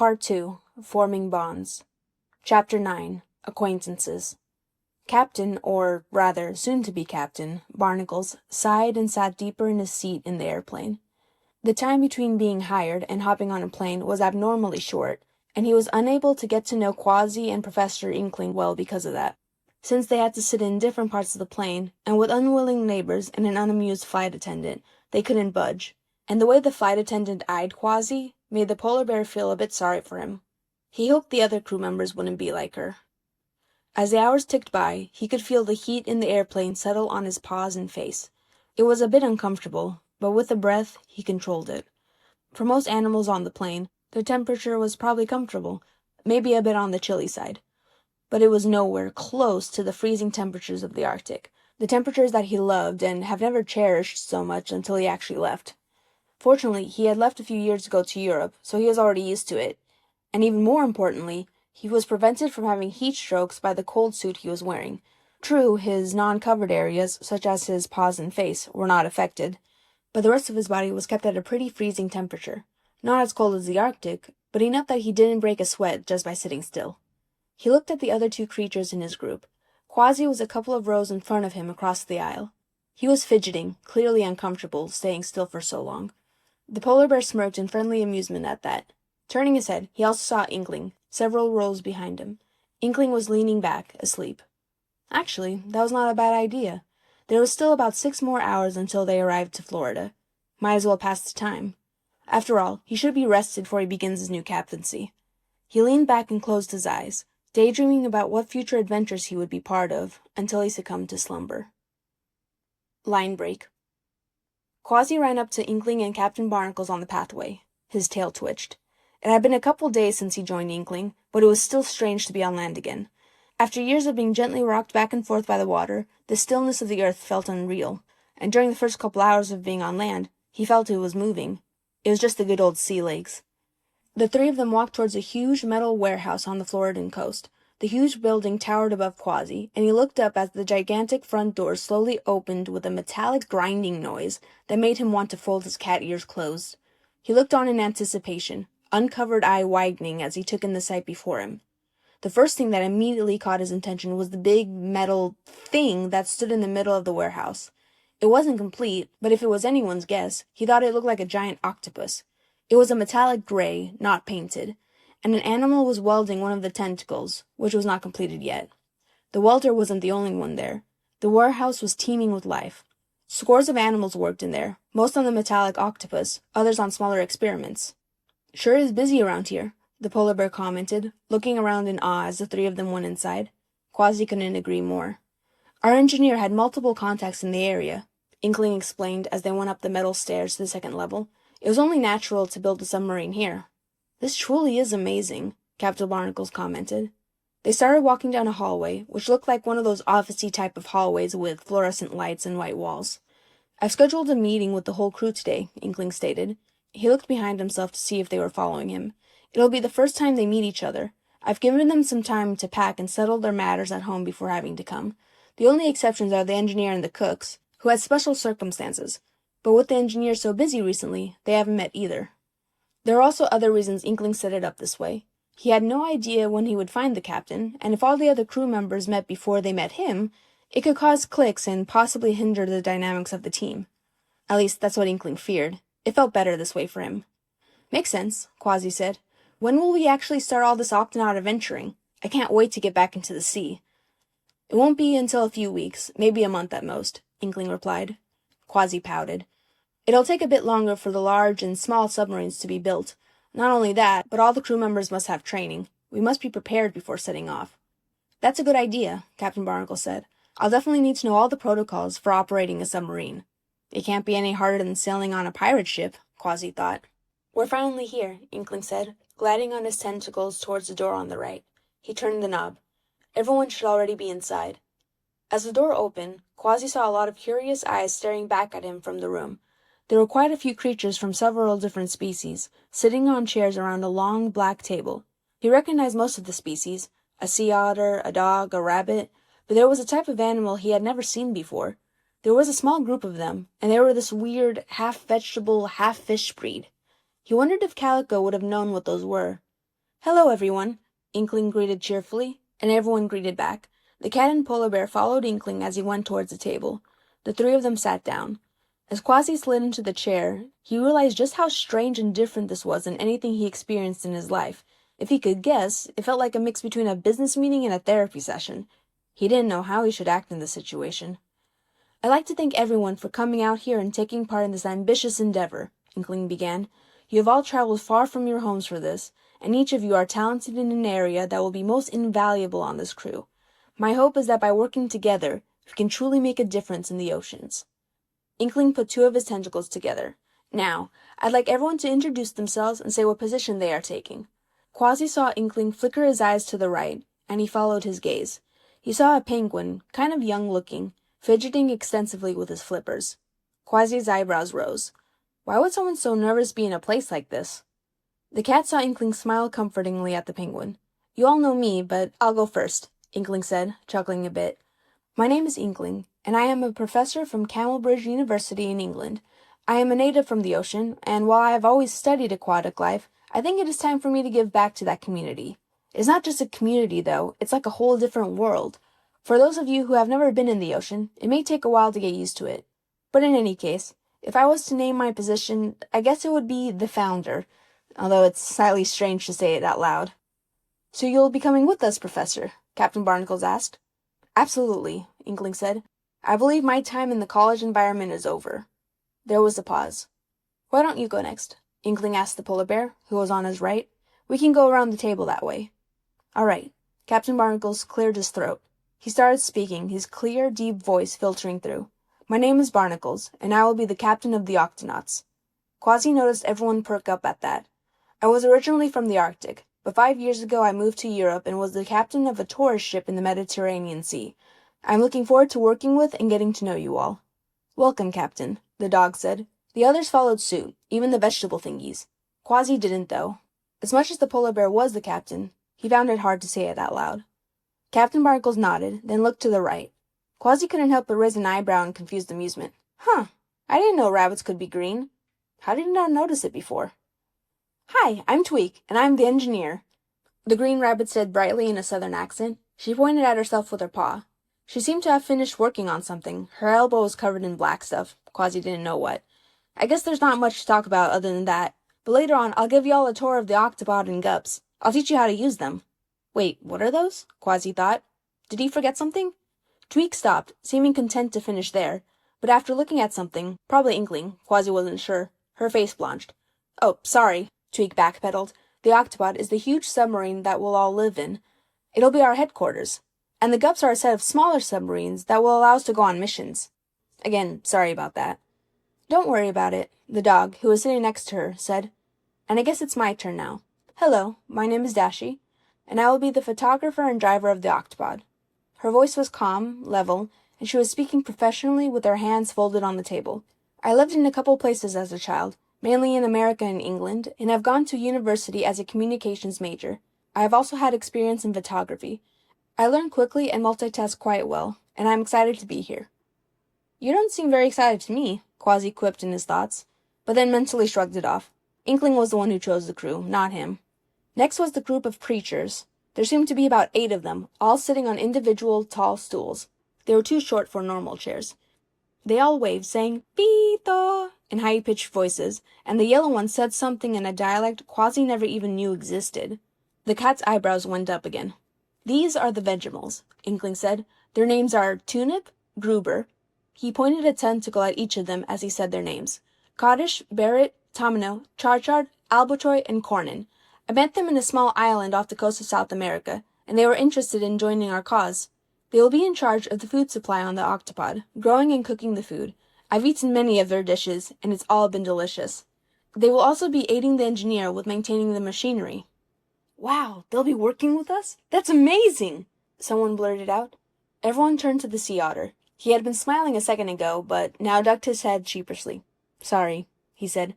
Part 2. Forming Bonds. Chapter 9. Acquaintances. Captain, or rather, soon-to-be Captain, Barnacles sighed and sat deeper in his seat in the airplane. The time between being hired and hopping on a plane was abnormally short, and he was unable to get to know Quasi and Professor Inkling well because of that, since they had to sit in different parts of the plane, and with unwilling neighbors and an unamused flight attendant, they couldn't budge, and the way the flight attendant eyed Quasi made the polar bear feel a bit sorry for him. He hoped the other crew members wouldn't be like her. As the hours ticked by, he could feel the heat in the airplane settle on his paws and face. It was a bit uncomfortable, but with a breath, he controlled it. For most animals on the plane, the temperature was probably comfortable, maybe a bit on the chilly side. But it was nowhere close to the freezing temperatures of the Arctic, the temperatures that he loved and have never cherished so much until he actually left. Fortunately, he had left a few years ago to Europe, so he was already used to it. And even more importantly, he was prevented from having heat strokes by the cold suit he was wearing. True, his non-covered areas, such as his paws and face, were not affected, but the rest of his body was kept at a pretty freezing temperature. Not as cold as the Arctic, but enough that he didn't break a sweat just by sitting still. He looked at the other two creatures in his group. Quasi was a couple of rows in front of him across the aisle. He was fidgeting, clearly uncomfortable, staying still for so long. The polar bear smirked in friendly amusement at that. Turning his head, he also saw Inkling, several rows behind him. Inkling was leaning back, asleep. Actually, that was not a bad idea. There was still about 6 more hours until they arrived to Florida. Might as well pass the time. After all, he should be rested before he begins his new captaincy. He leaned back and closed his eyes, daydreaming about what future adventures he would be part of, until he succumbed to slumber. Line break. Quasi ran up to Inkling and Captain Barnacles on the pathway. His tail twitched. It had been a couple days since he joined Inkling, but it was still strange to be on land again. After years of being gently rocked back and forth by the water, the stillness of the earth felt unreal, and during the first couple hours of being on land, he felt it was moving. It was just the good old sea legs. The three of them walked towards a huge metal warehouse on the Floridan coast. The huge building towered above Quasi, and he looked up as the gigantic front door slowly opened with a metallic grinding noise that made him want to fold his cat ears closed. He looked on in anticipation, uncovered eye widening as he took in the sight before him. The first thing that immediately caught his attention was the big metal thing that stood in the middle of the warehouse. It wasn't complete, but if it was anyone's guess, he thought it looked like a giant octopus. It was a metallic gray, not painted, and an animal was welding one of the tentacles, which was not completed yet. The welder wasn't the only one there. The warehouse was teeming with life. Scores of animals worked in there, most on the metallic octopus, others on smaller experiments. "Sure is busy around here," the polar bear commented, looking around in awe as the three of them went inside. Quasi couldn't agree more. "Our engineer had multiple contacts in the area," Inkling explained as they went up the metal stairs to the second level. "It was only natural to build a submarine here." "This truly is amazing," Captain Barnacles commented. They started walking down a hallway, which looked like one of those office-y type of hallways with fluorescent lights and white walls. "I've scheduled a meeting with the whole crew today," Inkling stated. He looked behind himself to see if they were following him. "It'll be the first time they meet each other. I've given them some time to pack and settle their matters at home before having to come. The only exceptions are the engineer and the cooks, who had special circumstances. But with the engineer so busy recently, they haven't met either." There are also other reasons Inkling set it up this way. He had no idea when he would find the captain, and if all the other crew members met before they met him, it could cause cliques and possibly hinder the dynamics of the team. At least, that's what Inkling feared. It felt better this way for him. "Makes sense," Quasi said. "When will we actually start all this Octonaut adventuring? I can't wait to get back into the sea." "It won't be until a few weeks, maybe a month at most," Inkling replied. Quasi pouted. "It'll take a bit longer for the large and small submarines to be built. Not only that, but all the crew members must have training. We must be prepared before setting off." "That's a good idea," Captain Barnacle said. "I'll definitely need to know all the protocols for operating a submarine." "It can't be any harder than sailing on a pirate ship," Quasi thought. "We're finally here," Inkling said, gliding on his tentacles towards the door on the right. He turned the knob. Everyone should already be inside. As the door opened, Quasi saw a lot of curious eyes staring back at him from the room. There were quite a few creatures from several different species, sitting on chairs around a long black table. He recognized most of the species, a sea otter, a dog, a rabbit, but there was a type of animal he had never seen before. There was a small group of them, and they were this weird, half-vegetable, half-fish breed. He wondered if Calico would have known what those were. "Hello, everyone," Inkling greeted cheerfully, and everyone greeted back. The cat and polar bear followed Inkling as he went towards the table. The three of them sat down. As Quasi slid into the chair, he realized just how strange and different this was than anything he experienced in his life. If he could guess, it felt like a mix between a business meeting and a therapy session. He didn't know how he should act in this situation. "I'd like to thank everyone for coming out here and taking part in this ambitious endeavor," Inkling began. "You have all traveled far from your homes for this, and each of you are talented in an area that will be most invaluable on this crew. My hope is that by working together, we can truly make a difference in the oceans." Inkling put two of his tentacles together. "Now, I'd like everyone to introduce themselves and say what position they are taking." Quasi saw Inkling flicker his eyes to the right, and he followed his gaze. He saw a penguin, kind of young-looking, fidgeting extensively with his flippers. Quasi's eyebrows rose. Why would someone so nervous be in a place like this? The cat saw Inkling smile comfortingly at the penguin. "You all know me, but I'll go first," Inkling said, chuckling a bit. "My name is Inkling, and I am a professor from Camelbridge University in England. I am a native from the ocean, and while I have always studied aquatic life, I think it is time for me to give back to that community. It's not just a community, though, it's like a whole different world. For those of you who have never been in the ocean, it may take a while to get used to it. But in any case, if I was to name my position, I guess it would be the founder, although it's slightly strange to say it out loud." "So you'll be coming with us, Professor?" Captain Barnacles asked. "Absolutely," Inkling said. "I believe my time in the college environment is over." There was a pause. "Why don't you go next?" Inkling asked the polar bear, who was on his right. "We can go around the table that way." "All right." Captain Barnacles cleared his throat. He started speaking, his clear, deep voice filtering through. "My name is Barnacles, and I will be the captain of the Octonauts." Quasi noticed everyone perk up at that. "I was originally from the Arctic, but 5 years ago I moved to Europe and was the captain of a tourist ship in the Mediterranean Sea. I'm looking forward to working with and getting to know you all." "Welcome, Captain," the dog said. The others followed suit, even the vegetable thingies. Quasi didn't, though. As much as the polar bear was the captain, he found it hard to say it out loud. Captain Barnacles nodded, then looked to the right. Quasi couldn't help but raise an eyebrow in confused amusement. "Huh, I didn't know rabbits could be green. How did he not notice it before?" "Hi, I'm Tweak, and I'm the engineer," the green rabbit said brightly in a southern accent. She pointed at herself with her paw. She seemed to have finished working on something. Her elbow was covered in black stuff. Quasi didn't know what. "I guess there's not much to talk about other than that, but later on I'll give you all a tour of the octopod and gups. I'll teach you how to use them." Wait, what are those? Quasi thought. Did he forget something? Tweak stopped, seeming content to finish there, but after looking at something, probably Inkling, Quasi wasn't sure, her face blanched. "Oh, sorry," Tweak backpedaled. "The octopod is the huge submarine that we'll all live in. It'll be our headquarters. And the gups are a set of smaller submarines that will allow us to go on missions." Again, sorry about that. "Don't worry about it," the dog, who was sitting next to her, said. "And I guess it's my turn now. Hello, my name is Dashi, and I will be the photographer and driver of the octopod." Her voice was calm, level, and she was speaking professionally with her hands folded on the table. "I lived in a couple places as a child, mainly in America and England, and have gone to university as a communications major. I have also had experience in photography. I learn quickly and multitask quite well, and I'm excited to be here." "You don't seem very excited to me," Quasi quipped in his thoughts, but then mentally shrugged it off. Inkling was the one who chose the crew, not him. Next was the group of creatures. There seemed to be about 8 of them, all sitting on individual tall stools. They were too short for normal chairs. They all waved, saying "Pito" in high-pitched voices, and the yellow one said something in a dialect Quasi never even knew existed. The cat's eyebrows went up again. "These are the Vegemals," Inkling said. "Their names are Tunip, Gruber." He pointed a tentacle at each of them as he said their names. "Coddish, Barrett, Tomino, Charchard, Albatroy, and Cornin. I met them in a small island off the coast of South America, and they were interested in joining our cause. They will be in charge of the food supply on the octopod, growing and cooking the food. I've eaten many of their dishes, and it's all been delicious. They will also be aiding the engineer with maintaining the machinery." "Wow, they'll be working with us? That's amazing!" someone blurted out. Everyone turned to the sea otter. He had been smiling a second ago, but now ducked his head sheepishly. "Sorry," he said.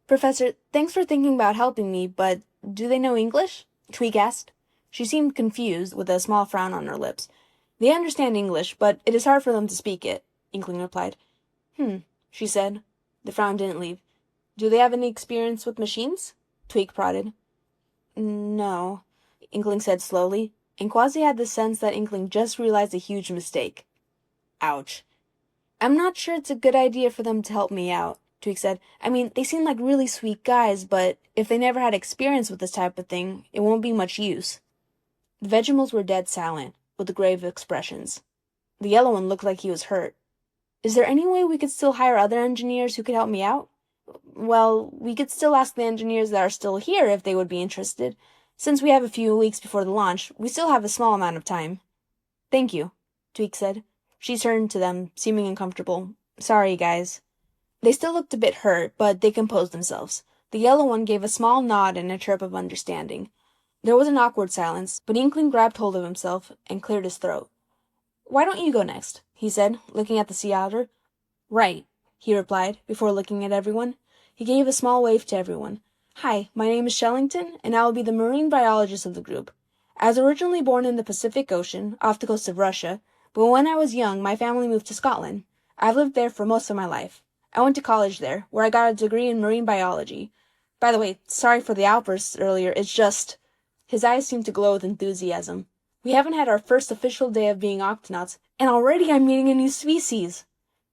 "Professor, thanks for thinking about helping me, but do they know English?" Tweak asked. She seemed confused, with a small frown on her lips. "They understand English, but it is hard for them to speak it," Inkling replied. She said. The frown didn't leave. "Do they have any experience with machines?" Tweak prodded. No, Inkling said slowly, and Quasi had the sense that Inkling just realized a huge mistake. Ouch. I'm not sure it's a good idea for them to help me out, Tweak said. I mean, they seem like really sweet guys, but if they never had experience with this type of thing, it won't be much use. The Vegemals were dead silent, with grave expressions. The yellow one looked like he was hurt. Is there any way we could still hire other engineers who could help me out? Well, we could still ask the engineers that are still here if they would be interested. Since we have a few weeks before the launch, we still have a small amount of time. Thank you, Tweak said. She turned to them, seeming uncomfortable. Sorry, guys. They still looked a bit hurt, but they composed themselves. The yellow one gave a small nod and a chirp of understanding. There was an awkward silence, but Inkling grabbed hold of himself and cleared his throat. Why don't you go next? He said, looking at the sea otter. Right, he replied, before looking at everyone. He gave a small wave to everyone. Hi, my name is Shellington, and I will be the marine biologist of the group. I was originally born in the Pacific Ocean, off the coast of Russia, but when I was young, my family moved to Scotland. I've lived there for most of my life. I went to college there, where I got a degree in marine biology. By the way, sorry for the outbursts earlier, it's just... His eyes seemed to glow with enthusiasm. We haven't had our first official day of being Octonauts, and already I'm meeting a new species.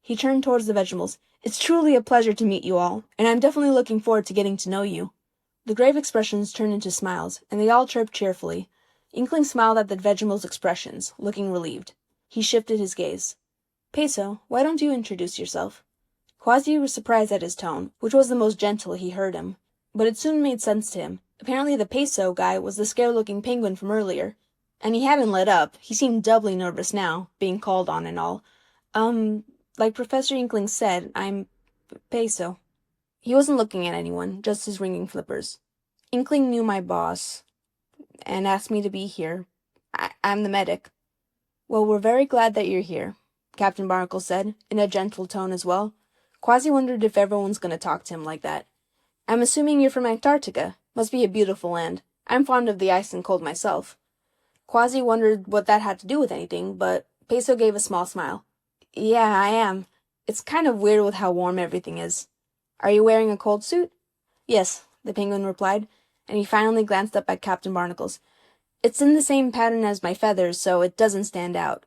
He turned towards the Vegemals. It's truly a pleasure to meet you all, and I'm definitely looking forward to getting to know you. The grave expressions turned into smiles, and they all chirped cheerfully. Inkling smiled at the Vegemals' expressions, looking relieved. He shifted his gaze. Peso, why don't you introduce yourself? Quasi was surprised at his tone, which was the most gentle he heard him. But it soon made sense to him. Apparently the Peso guy was the scared-looking penguin from earlier. And he hadn't let up. He seemed doubly nervous now, being called on and all. Like Professor Inkling said, I'm Peso. He wasn't looking at anyone, just his ringing flippers. Inkling knew my boss, and asked me to be here. I'm the medic. Well, we're very glad that you're here, Captain Barnacle said, in a gentle tone as well. Quasi wondered if everyone's going to talk to him like that. I'm assuming you're from Antarctica. Must be a beautiful land. I'm fond of the ice and cold myself. Quasi wondered what that had to do with anything, but Peso gave a small smile. Yeah, I am. It's kind of weird with how warm everything is. Are you wearing a cold suit? Yes, the penguin replied, and he finally glanced up at Captain Barnacles. It's in the same pattern as my feathers, so it doesn't stand out.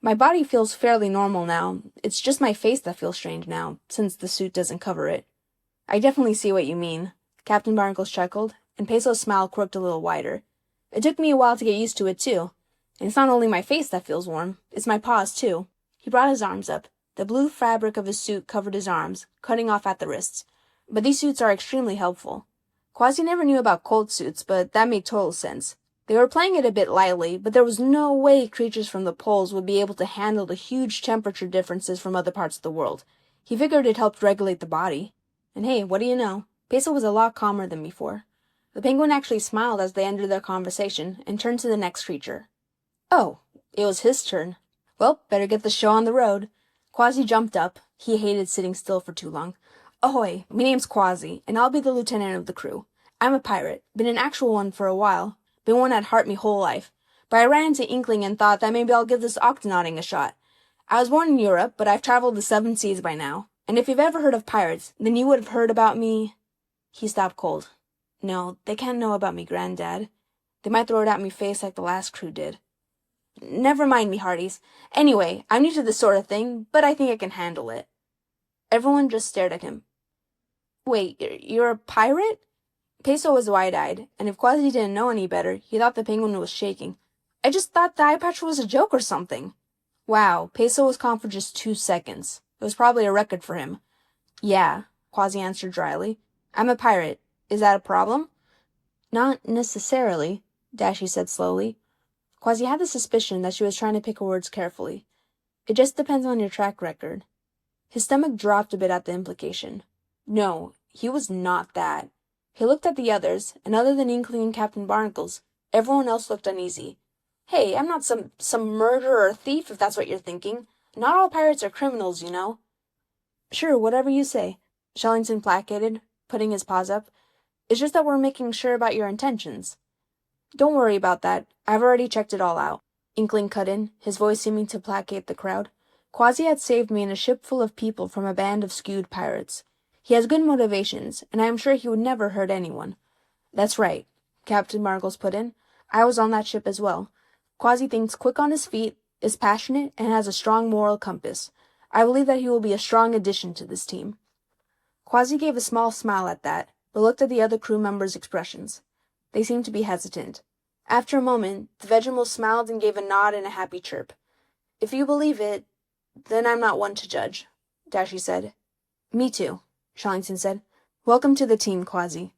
My body feels fairly normal now. It's just my face that feels strange now, since the suit doesn't cover it. I definitely see what you mean. Captain Barnacles chuckled, and Peso's smile crooked a little wider. It took me a while to get used to it, too. And it's not only my face that feels warm, it's my paws, too. He brought his arms up. The blue fabric of his suit covered his arms, cutting off at the wrists. But these suits are extremely helpful. Quasi never knew about cold suits, but that made total sense. They were playing it a bit lightly, but there was no way creatures from the poles would be able to handle the huge temperature differences from other parts of the world. He figured it helped regulate the body. And hey, what do you know? Peso was a lot calmer than before. The penguin actually smiled as they ended their conversation and turned to the next creature. Oh, it was his turn. Well, better get the show on the road. Quasi jumped up. He hated sitting still for too long. Ahoy, my name's Quasi, and I'll be the lieutenant of the crew. I'm a pirate. Been an actual one for a while. Been one at heart me whole life. But I ran into Inkling and thought that maybe I'll give this octonauting a shot. I was born in Europe, but I've traveled the 7 seas by now. And if you've ever heard of pirates, then you would have heard about me... He stopped cold. No, they can't know about me, Granddad. They might throw it at me face like the last crew did. Never mind me, hearties. Anyway, I'm new to this sort of thing, but I think I can handle it. Everyone just stared at him. Wait, you're a pirate? Peso was wide-eyed, and if Quasi didn't know any better, he thought the penguin was shaking. I just thought the eye patch was a joke or something. Wow, Peso was calm for just 2 seconds. It was probably a record for him. Yeah, Quasi answered dryly. I'm a pirate. Is that a problem? Not necessarily, Dashi said slowly. Quasi had the suspicion that she was trying to pick her words carefully. It just depends on your track record. His stomach dropped a bit at the implication. No, he was not that. He looked at the others, and other than Inkling and Captain Barnacles, everyone else looked uneasy. Hey, I'm not some murderer or thief, if that's what you're thinking. Not all pirates are criminals, you know. Sure, whatever you say, Shellington placated, putting his paws up. It's just that we're making sure about your intentions. Don't worry about that. I've already checked it all out. Inkling cut in, his voice seeming to placate the crowd. Quasi had saved me and a ship full of people from a band of skewed pirates. He has good motivations, and I am sure he would never hurt anyone. That's right. Captain Margles put in. "I was on that ship as well. Quasi thinks quick on his feet, is passionate, and has a strong moral compass. I believe that he will be a strong addition to this team." Quasi gave a small smile at that, but looked at the other crew members' expressions. They seemed to be hesitant. After a moment, the Vegemite smiled and gave a nod and a happy chirp. "If you believe it, then I'm not one to judge," Dashi said. "Me too," Shellington said. "Welcome to the team, Quasi."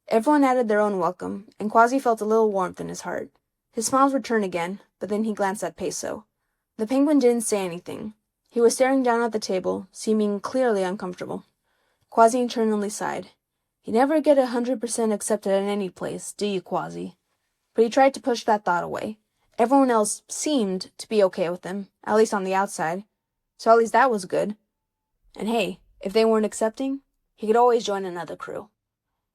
Everyone added their own welcome, and Quasi felt a little warmth in his heart. His smiles returned again, but then he glanced at Peso. The penguin didn't say anything. He was staring down at the table, seeming clearly uncomfortable. Quasi internally sighed. "You never get 100% accepted at any place, do you, Quasi?" But he tried to push that thought away. Everyone else seemed to be okay with him, at least on the outside. So at least that was good. And hey, if they weren't accepting, he could always join another crew.